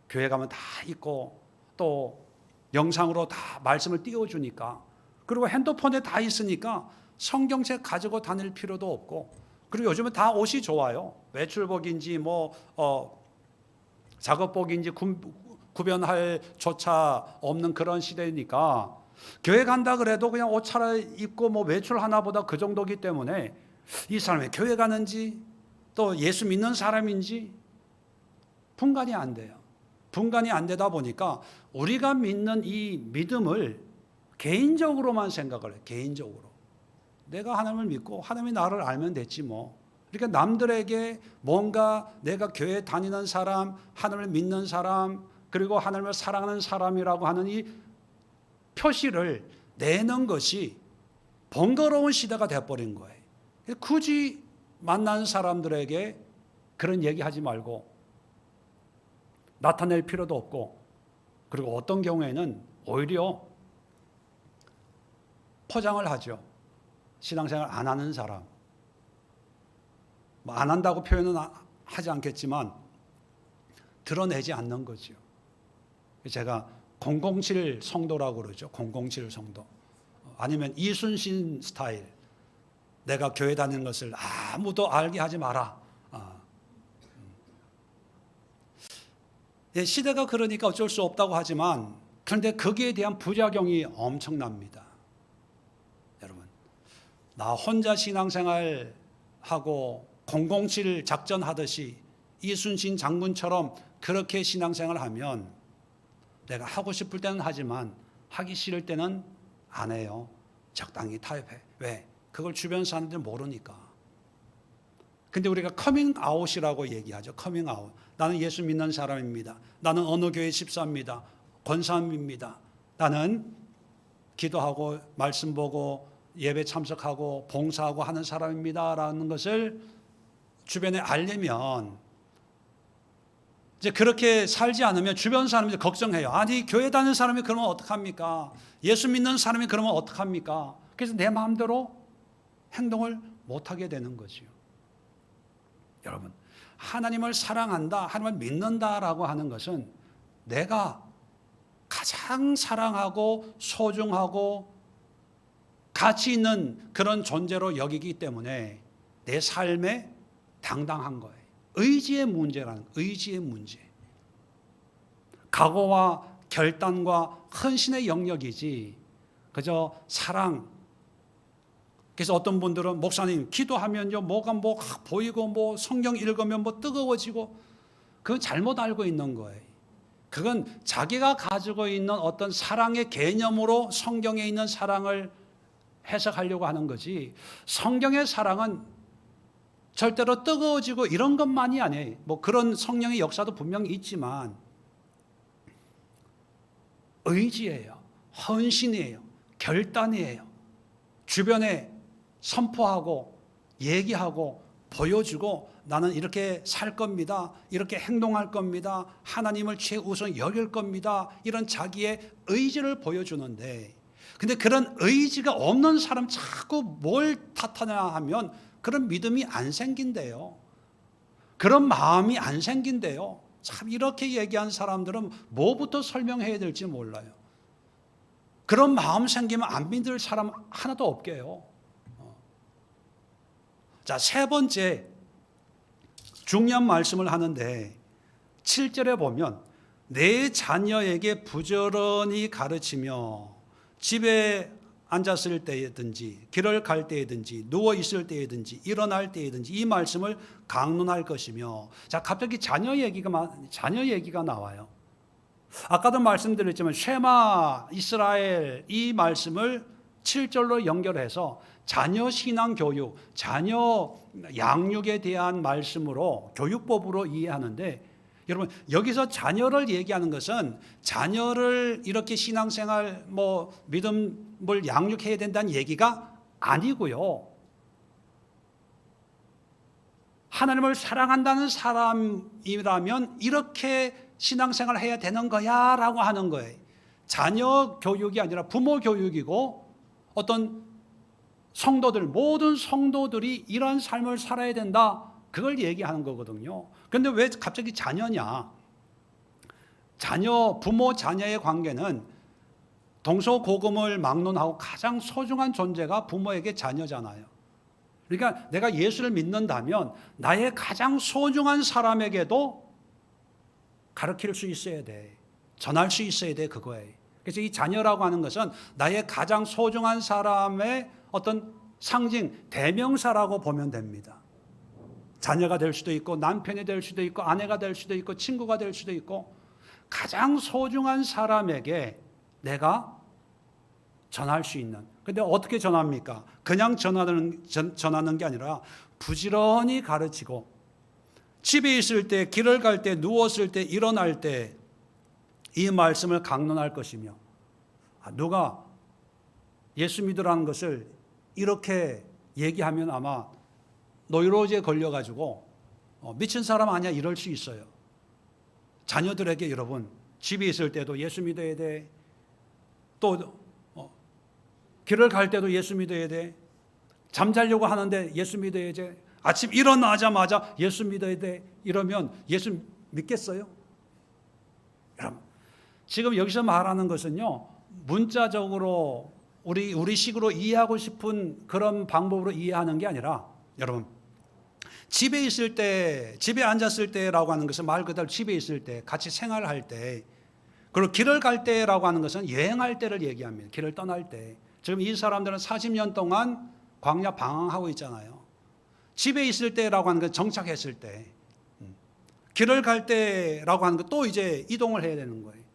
교회 가면 다 있고 또 영상으로 다 말씀을 띄워주니까 그리고 핸드폰에 다 있으니까 성경책 가지고 다닐 필요도 없고 그리고 요즘은 다 옷이 좋아요. 외출복인지 작업복인지 구별할 조차 없는 그런 시대니까 교회 간다 그래도 그냥 옷 차려입고 외출하나 보다 그 정도기 때문에 이 사람이 교회 가는지 또 예수 믿는 사람인지 분간이 안 돼요. 분간이 안 되다 보니까 우리가 믿는 이 믿음을 개인적으로만 생각을 해요. 개인적으로. 내가 하나님을 믿고 하나님이 나를 알면 됐지 뭐. 그러니까 남들에게 뭔가 내가 교회 다니는 사람, 하나님을 믿는 사람, 그리고 하나님을 사랑하는 사람이라고 하는 이 표시를 내는 것이 번거로운 시대가 돼버린 거예요. 굳이 만나는 사람들에게 그런 얘기하지 말고 나타낼 필요도 없고, 그리고 어떤 경우에는 오히려 포장을 하죠. 신앙생활 안 하는 사람. 뭐 안 한다고 표현은 하지 않겠지만 드러내지 않는 거죠. 제가 007 성도라고 그러죠. 007 성도. 아니면 이순신 스타일. 내가 교회 다니는 것을 아무도 알게 하지 마라. 시대가 그러니까 어쩔 수 없다고 하지만, 그런데 거기에 대한 부작용이 엄청납니다. 여러분, 나 혼자 신앙생활하고 007 작전하듯이 이순신 장군처럼 그렇게 신앙생활하면 내가 하고 싶을 때는 하지만 하기 싫을 때는 안 해요. 적당히 타협해. 왜? 그걸 주변 사람들이 모르니까. 근데 우리가 커밍아웃이라고 얘기하죠. 커밍아웃. 나는 예수 믿는 사람입니다. 나는 어느 교회 집사입니다. 권사입니다. 나는 기도하고 말씀 보고 예배 참석하고 봉사하고 하는 사람입니다. 라는 것을 주변에 알리면, 이제 그렇게 살지 않으면 주변 사람들이 걱정해요. 아니, 교회 다니는 사람이 그러면 어떡합니까? 예수 믿는 사람이 그러면 어떡합니까? 그래서 내 마음대로 행동을 못하게 되는 거지요. 여러분, 하나님을 사랑한다, 하나님을 믿는다라고 하는 것은 내가 가장 사랑하고 소중하고 가치 있는 그런 존재로 여기기 때문에 내 삶에 당당한 거예요. 의지의 문제라는, 의지의 문제. 각오와 결단과 헌신의 영역이지 그저 사랑. 그래서 어떤 분들은 목사님 기도하면요 뭐가 뭐 보이고 뭐 성경 읽으면 뭐 뜨거워지고, 그건 잘못 알고 있는 거예요. 그건 자기가 가지고 있는 어떤 사랑의 개념으로 성경에 있는 사랑을 해석하려고 하는 거지, 성경의 사랑은 절대로 뜨거워지고 이런 것만이 아니에요. 뭐 그런 성령의 역사도 분명히 있지만 의지예요. 헌신이에요. 결단이에요. 주변에 선포하고 얘기하고 보여주고 나는 이렇게 살 겁니다. 이렇게 행동할 겁니다. 하나님을 최우선 여길 겁니다. 이런 자기의 의지를 보여주는데, 근데 그런 의지가 없는 사람 자꾸 뭘 탓하냐 하면 그런 믿음이 안 생긴대요. 그런 마음이 안 생긴대요. 참 이렇게 얘기한 사람들은 뭐부터 설명해야 될지 몰라요. 그런 마음 생기면 안 믿을 사람 하나도 없게요. 자, 세 번째 중요한 말씀을 하는데 7절에 보면 내 자녀에게 부지런히 가르치며 집에 앉았을 때든지 길을 갈 때든지 누워 있을 때든지 일어날 때든지 이 말씀을 강론할 것이며, 자, 갑자기 자녀 얘기가 나와요. 아까도 말씀드렸지만 쉐마 이스라엘 이 말씀을 7절로 연결해서 자녀 신앙 교육, 자녀 양육에 대한 말씀으로 교육법으로 이해하는데, 여러분 여기서 자녀를 얘기하는 것은 자녀를 이렇게 신앙생활 뭐 믿음을 양육해야 된다는 얘기가 아니고요. 하나님을 사랑한다는 사람이라면 이렇게 신앙생활을 해야 되는 거야 라고 하는 거예요. 자녀 교육이 아니라 부모 교육이고, 어떤 성도들, 모든 성도들이 이런 삶을 살아야 된다, 그걸 얘기하는 거거든요. 그런데 왜 갑자기 자녀냐? 부모 자녀의 관계는 동서고금을 막론하고 가장 소중한 존재가 부모에게 자녀잖아요. 그러니까 내가 예수를 믿는다면 나의 가장 소중한 사람에게도 가르칠 수 있어야 돼. 전할 수 있어야 돼, 그거예요. 그래서 이 자녀라고 하는 것은 나의 가장 소중한 사람의 어떤 상징, 대명사라고 보면 됩니다. 자녀가 될 수도 있고 남편이 될 수도 있고 아내가 될 수도 있고 친구가 될 수도 있고, 가장 소중한 사람에게 내가 전할 수 있는. 근데 어떻게 전합니까? 그냥 전하는 게 아니라 부지런히 가르치고, 집에 있을 때, 길을 갈 때, 누웠을 때, 일어날 때 이 말씀을 강론할 것이며, 누가 예수 믿으라는 것을 이렇게 얘기하면 아마 노이로제에 걸려가지고 미친 사람 아니야 이럴 수 있어요. 자녀들에게 여러분, 집에 있을 때도 예수 믿어야 돼. 또 길을 갈 때도 예수 믿어야 돼. 잠자려고 하는데 예수 믿어야 돼. 아침 일어나자마자 예수 믿어야 돼. 이러면 예수 믿겠어요? 여러분, 지금 여기서 말하는 것은요, 문자적으로 우리식으로 이해하고 싶은 그런 방법으로 이해하는 게 아니라, 여러분, 집에 있을 때, 집에 앉았을 때라고 하는 것은 말 그대로 집에 있을 때, 같이 생활할 때, 그리고 길을 갈 때라고 하는 것은 여행할 때를 얘기합니다. 길을 떠날 때. 지금 이 사람들은 40년 동안 광야 방황하고 있잖아요. 집에 있을 때라고 하는 건 정착했을 때, 길을 갈 때라고 하는 건 또 이제 이동을 해야 되는 거예요.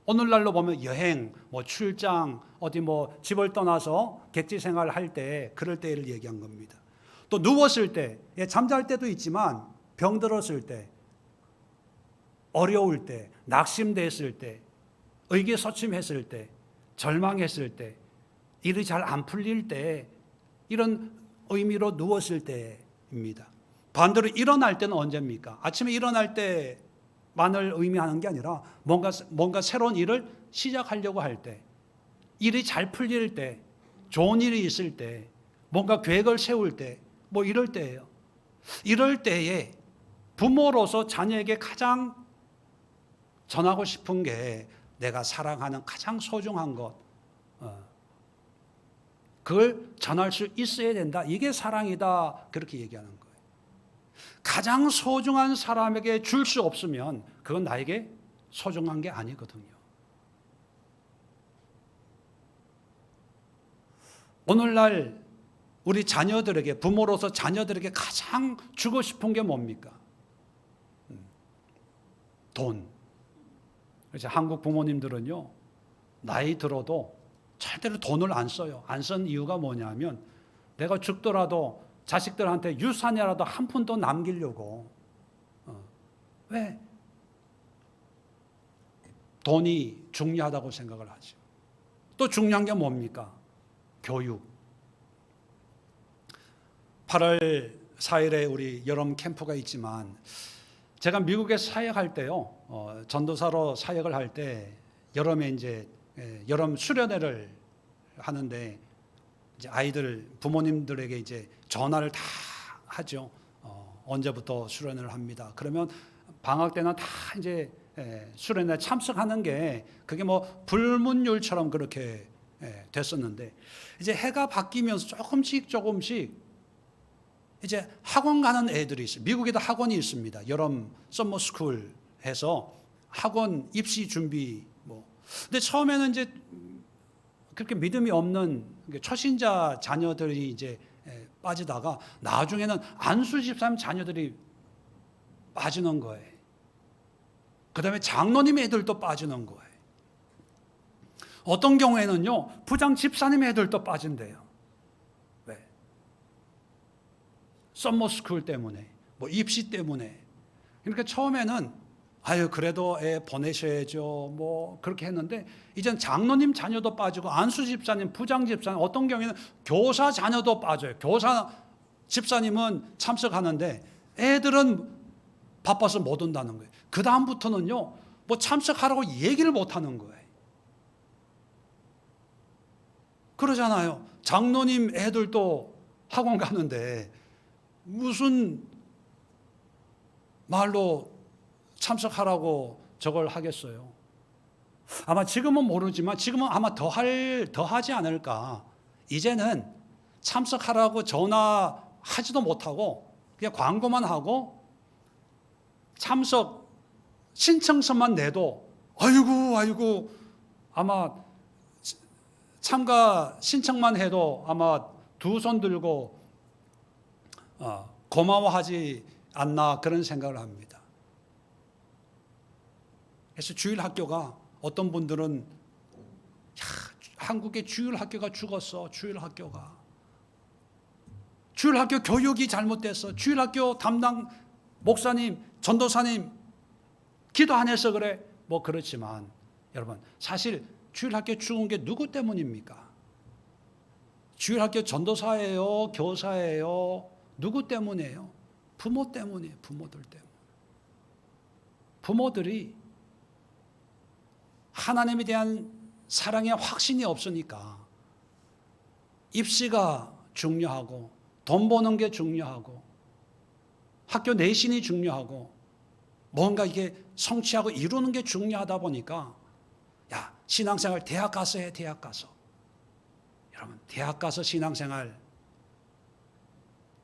오늘날로 보면 여행, 출장, 어디 집을 떠나서 객지 생활을 할 때, 그럴 때를 얘기한 겁니다. 또 누웠을 때, 잠잘 때도 있지만 병들었을 때, 어려울 때, 낙심됐을 때, 의기소침했을 때, 절망했을 때, 일이 잘 안 풀릴 때, 이런 의미로 누웠을 때입니다. 반대로 일어날 때는 언제입니까? 아침에 일어날 때만을 의미하는 게 아니라 뭔가 새로운 일을 시작하려고 할 때, 일이 잘 풀릴 때, 좋은 일이 있을 때, 뭔가 계획을 세울 때, 이럴 때예요. 이럴 때에 부모로서 자녀에게 가장 전하고 싶은 게 내가 사랑하는 가장 소중한 것, 그걸 전할 수 있어야 된다. 이게 사랑이다. 그렇게 얘기하는 거예요. 가장 소중한 사람에게 줄 수 없으면 그건 나에게 소중한 게 아니거든요. 오늘날 우리 자녀들에게, 부모로서 자녀들에게 가장 주고 싶은 게 뭡니까? 돈. 그래서 한국 부모님들은요, 나이 들어도 절대로 돈을 안 써요. 안 쓴 이유가 뭐냐면, 내가 죽더라도 자식들한테 유산이라도 한 푼도 남기려고. 왜? 돈이 중요하다고 생각을 하죠. 또 중요한 게 뭡니까? 교육. 8월 4일에 우리 여름 캠프가 있지만, 제가 미국에 사역할 때요, 전도사로 사역을 할 때 여름에 이제 여름 수련회를 하는데, 이제 아이들 부모님들에게 이제 전화를 다 하죠. 언제부터 수련회를 합니다. 그러면 방학 때는 다 이제 수련회 참석하는 게 그게 불문율처럼 그렇게 됐었는데, 이제 해가 바뀌면서 조금씩 이제 학원 가는 애들이 있어요. 미국에도 학원이 있습니다. 여름 썸머 스쿨 해서 학원 입시 준비 근데 처음에는 이제 그렇게 믿음이 없는 초신자 자녀들이 이제 빠지다가 나중에는 안수 집사님 자녀들이 빠지는 거예요. 그다음에 장로님 애들도 빠지는 거예요. 어떤 경우에는요, 부장 집사님 애들도 빠진대요. 왜? 썸머스쿨 때문에, 입시 때문에. 그러니까 처음에는 그래도 애 보내셔야죠. 그렇게 했는데, 이젠 장로님 자녀도 빠지고, 안수 집사님, 부장 집사님, 어떤 경우에는 교사 자녀도 빠져요. 교사 집사님은 참석하는데, 애들은 바빠서 못 온다는 거예요. 그다음부터는요, 참석하라고 얘기를 못 하는 거예요. 그러잖아요. 장로님 애들도 학원 가는데, 무슨 말로 참석하라고 저걸 하겠어요. 아마 지금은 모르지만 지금은 아마 더 하지 않을까. 이제는 참석하라고 전화하지도 못하고 그냥 광고만 하고 참석 신청서만 내도 아이고 아마 참가 신청만 해도 아마 두 손 들고 고마워하지 않나 그런 생각을 합니다. 그래서 주일 학교가 어떤 분들은 한국의 주일 학교가 죽었어. 주일 학교가. 주일 학교 교육이 잘못됐어. 주일 학교 담당 목사님, 전도사님 기도 안 해서 그래. 뭐 그렇지만 여러분, 사실 주일 학교 죽은 게 누구 때문입니까? 주일 학교 전도사예요, 교사예요. 누구 때문이에요? 부모 때문이에요. 부모들 때문에. 부모들이 하나님에 대한 사랑의 확신이 없으니까 입시가 중요하고 돈 버는 게 중요하고 학교 내신이 중요하고 뭔가 이게 성취하고 이루는 게 중요하다 보니까 야, 신앙생활 대학 가서 해. 대학 가서. 여러분, 대학 가서 신앙생활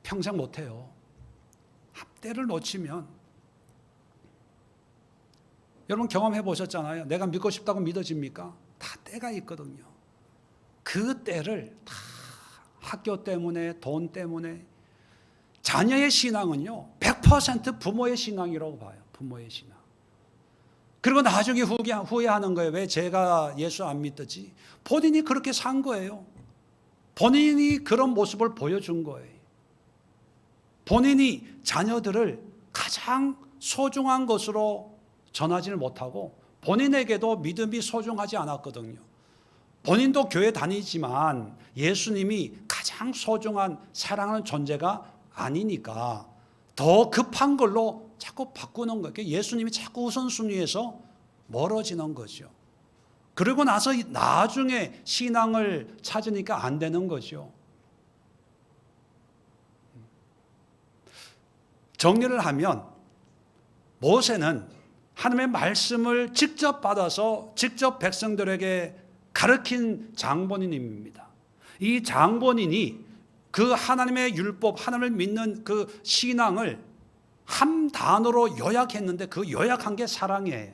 평생 못해요. 때를 놓치면, 여러분 경험해 보셨잖아요. 내가 믿고 싶다고 믿어집니까? 다 때가 있거든요. 그 때를 다 학교 때문에, 돈 때문에. 자녀의 신앙은요 100% 부모의 신앙이라고 봐요. 부모의 신앙. 그리고 나중에 후회하는 거예요. 왜 제가 예수 안 믿었지? 본인이 그렇게 산 거예요. 본인이 그런 모습을 보여준 거예요. 본인이 자녀들을 가장 소중한 것으로 전하지를 못하고 본인에게도 믿음이 소중하지 않았거든요. 본인도 교회 다니지만 예수님이 가장 소중한 사랑하는 존재가 아니니까 더 급한 걸로 자꾸 바꾸는 거예요. 예수님이 자꾸 우선순위에서 멀어지는 거죠. 그리고 나서 나중에 신앙을 찾으니까 안 되는 거죠. 정리를 하면 모세는 하나님의 말씀을 직접 받아서 직접 백성들에게 가르친 장본인입니다. 이 장본인이 그 하나님의 율법, 하나님을 믿는 그 신앙을 한 단어로 요약했는데 그 요약한 게 사랑이에요.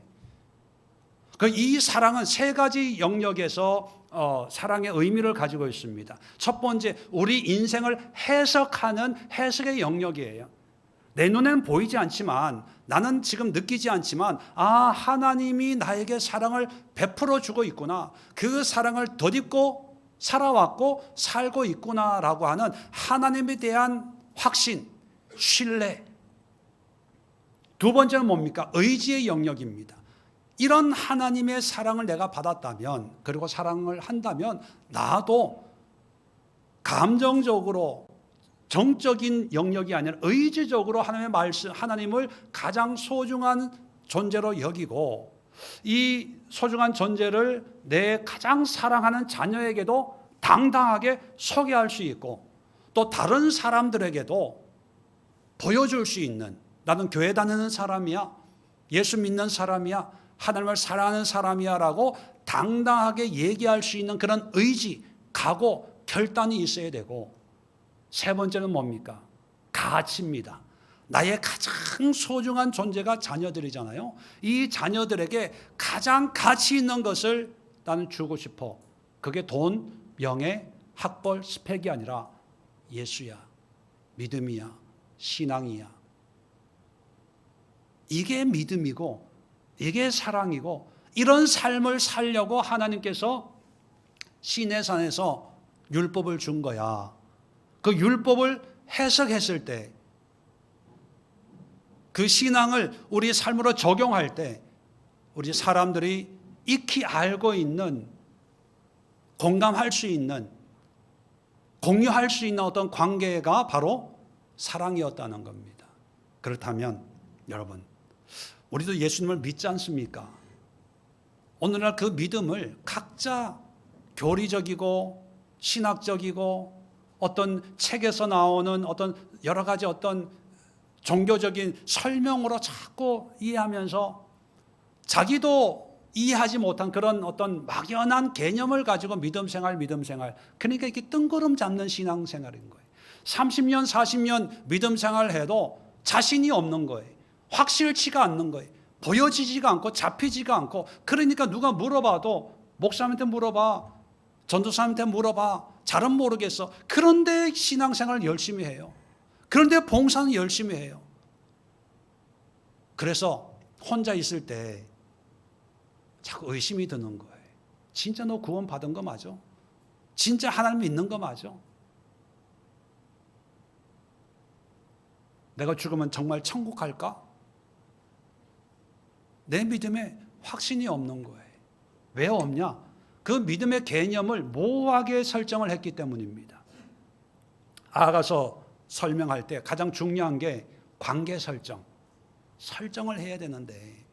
이 사랑은 세 가지 영역에서 사랑의 의미를 가지고 있습니다. 첫 번째, 우리 인생을 해석하는 해석의 영역이에요. 내 눈에는 보이지 않지만, 나는 지금 느끼지 않지만, 하나님이 나에게 사랑을 베풀어 주고 있구나. 그 사랑을 덧입고 살아왔고 살고 있구나라고 하는 하나님에 대한 확신, 신뢰. 두 번째는 뭡니까? 의지의 영역입니다. 이런 하나님의 사랑을 내가 받았다면, 그리고 사랑을 한다면 나도 감정적으로 정적인 영역이 아니라 의지적으로 하나님의 말씀, 하나님을 가장 소중한 존재로 여기고, 이 소중한 존재를 내 가장 사랑하는 자녀에게도 당당하게 소개할 수 있고, 또 다른 사람들에게도 보여줄 수 있는, 나는 교회 다니는 사람이야, 예수 믿는 사람이야, 하나님을 사랑하는 사람이야 라고 당당하게 얘기할 수 있는 그런 의지, 각오, 결단이 있어야 되고, 세 번째는 뭡니까? 가치입니다. 나의 가장 소중한 존재가 자녀들이잖아요. 이 자녀들에게 가장 가치 있는 것을 나는 주고 싶어. 그게 돈, 명예, 학벌, 스펙이 아니라 예수야, 믿음이야, 신앙이야. 이게 믿음이고 이게 사랑이고, 이런 삶을 살려고 하나님께서 시내산에서 율법을 준 거야. 그 율법을 해석했을 때, 그 신앙을 우리 삶으로 적용할 때 우리 사람들이 익히 알고 있는, 공감할 수 있는, 공유할 수 있는 어떤 관계가 바로 사랑이었다는 겁니다. 그렇다면 여러분, 우리도 예수님을 믿지 않습니까? 오늘날 그 믿음을 각자 교리적이고 신학적이고 어떤 책에서 나오는 어떤 여러 가지 어떤 종교적인 설명으로 자꾸 이해하면서 자기도 이해하지 못한 그런 어떤 막연한 개념을 가지고 믿음 생활. 그러니까 이렇게 뜬구름 잡는 신앙생활인 거예요. 30년, 40년 믿음 생활해도 자신이 없는 거예요. 확실치가 않는 거예요. 보여지지가 않고 잡히지가 않고, 그러니까 누가 물어봐도 목사님한테 물어봐, 전도사님한테 물어봐, 잘은 모르겠어. 그런데 신앙생활을 열심히 해요. 그런데 봉사는 열심히 해요. 그래서 혼자 있을 때 자꾸 의심이 드는 거예요. 진짜 너 구원 받은 거 맞아? 진짜 하나님 믿는 거 맞아? 내가 죽으면 정말 천국 갈까? 내 믿음에 확신이 없는 거예요. 왜 없냐? 그 믿음의 개념을 모호하게 설정을 했기 때문입니다. 아가서 설명할 때 가장 중요한 게 관계 설정을 해야 되는데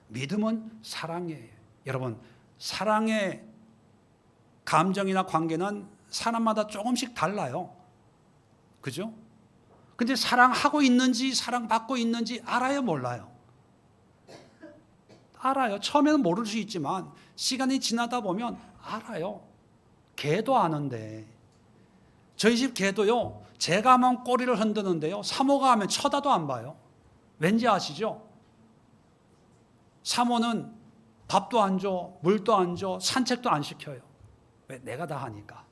믿음은 사랑이에요. 여러분, 사랑의 감정이나 관계는 사람마다 조금씩 달라요. 그죠? 근데 사랑하고 있는지 사랑받고 있는지 알아요, 몰라요? 알아요. 처음에는 모를 수 있지만 시간이 지나다 보면 알아요. 개도 아는데 저희 집 개도요, 제가 하면 꼬리를 흔드는데요, 사모가 하면 쳐다도 안 봐요. 왠지 아시죠? 사모는 밥도 안 줘, 물도 안 줘, 산책도 안 시켜요. 왜? 내가 다 하니까.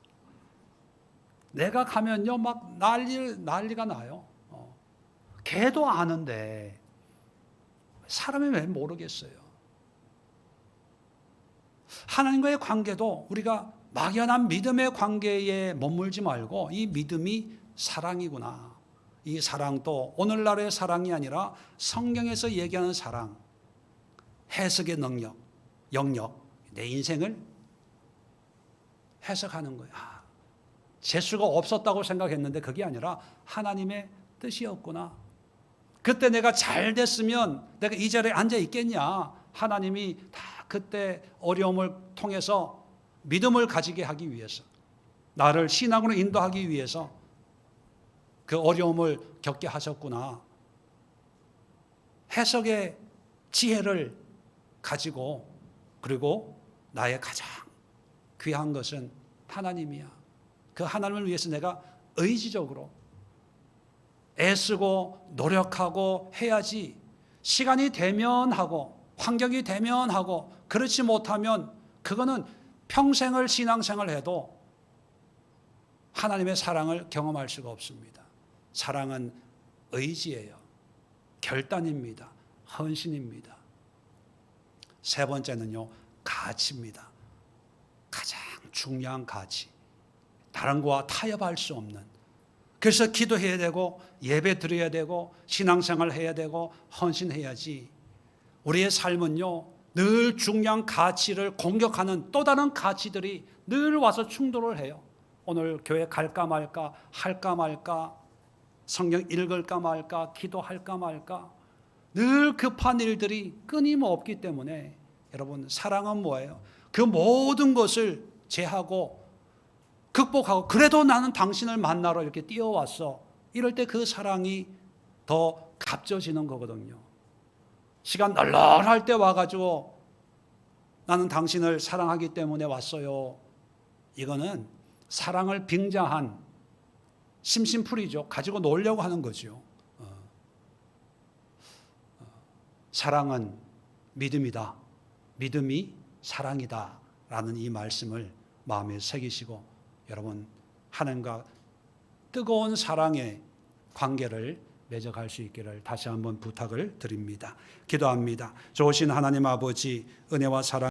내가 가면요 막 난리가 나요. 개도 아는데 사람이 왜 모르겠어요? 하나님과의 관계도 우리가 막연한 믿음의 관계에 머물지 말고 이 믿음이 사랑이구나. 이 사랑도 오늘날의 사랑이 아니라 성경에서 얘기하는 사랑, 해석의 영역, 내 인생을 해석하는 거예요. 재수가 없었다고 생각했는데 그게 아니라 하나님의 뜻이었구나. 그때 내가 잘 됐으면 내가 이 자리에 앉아 있겠냐. 하나님이 다 그때 어려움을 통해서 믿음을 가지게 하기 위해서, 나를 신앙으로 인도하기 위해서 그 어려움을 겪게 하셨구나. 해석의 지혜를 가지고, 그리고 나의 가장 귀한 것은 하나님이야. 그 하나님을 위해서 내가 의지적으로 애쓰고 노력하고 해야지, 시간이 되면 하고 환경이 되면 하고 그렇지 못하면 그거는 평생을 신앙생활을 해도 하나님의 사랑을 경험할 수가 없습니다. 사랑은 의지예요. 결단입니다. 헌신입니다. 세 번째는요, 가치입니다. 가장 중요한 가치. 다른 거와 타협할 수 없는. 그래서 기도해야 되고 예배 드려야 되고 신앙생활 해야 되고 헌신해야지. 우리의 삶은요, 늘 중요한 가치를 공격하는 또 다른 가치들이 늘 와서 충돌을 해요. 오늘 교회 갈까 말까, 할까 말까, 성경 읽을까 말까, 기도할까 말까, 늘 급한 일들이 끊임없기 때문에 여러분, 사랑은 뭐예요? 그 모든 것을 제하고 극복하고 그래도 나는 당신을 만나러 이렇게 뛰어왔어. 이럴 때 그 사랑이 더 값져지는 거거든요. 시간 널널할 때 와가지고 나는 당신을 사랑하기 때문에 왔어요. 이거는 사랑을 빙자한 심심풀이죠. 가지고 놀려고 하는 거죠. 사랑은 믿음이다. 믿음이 사랑이다. 라는 이 말씀을 마음에 새기시고 여러분, 하나님과 뜨거운 사랑의 관계를 맺어갈 수 있기를 다시 한번 부탁을 드립니다. 기도합니다. 좋으신 하나님 아버지, 은혜와 사랑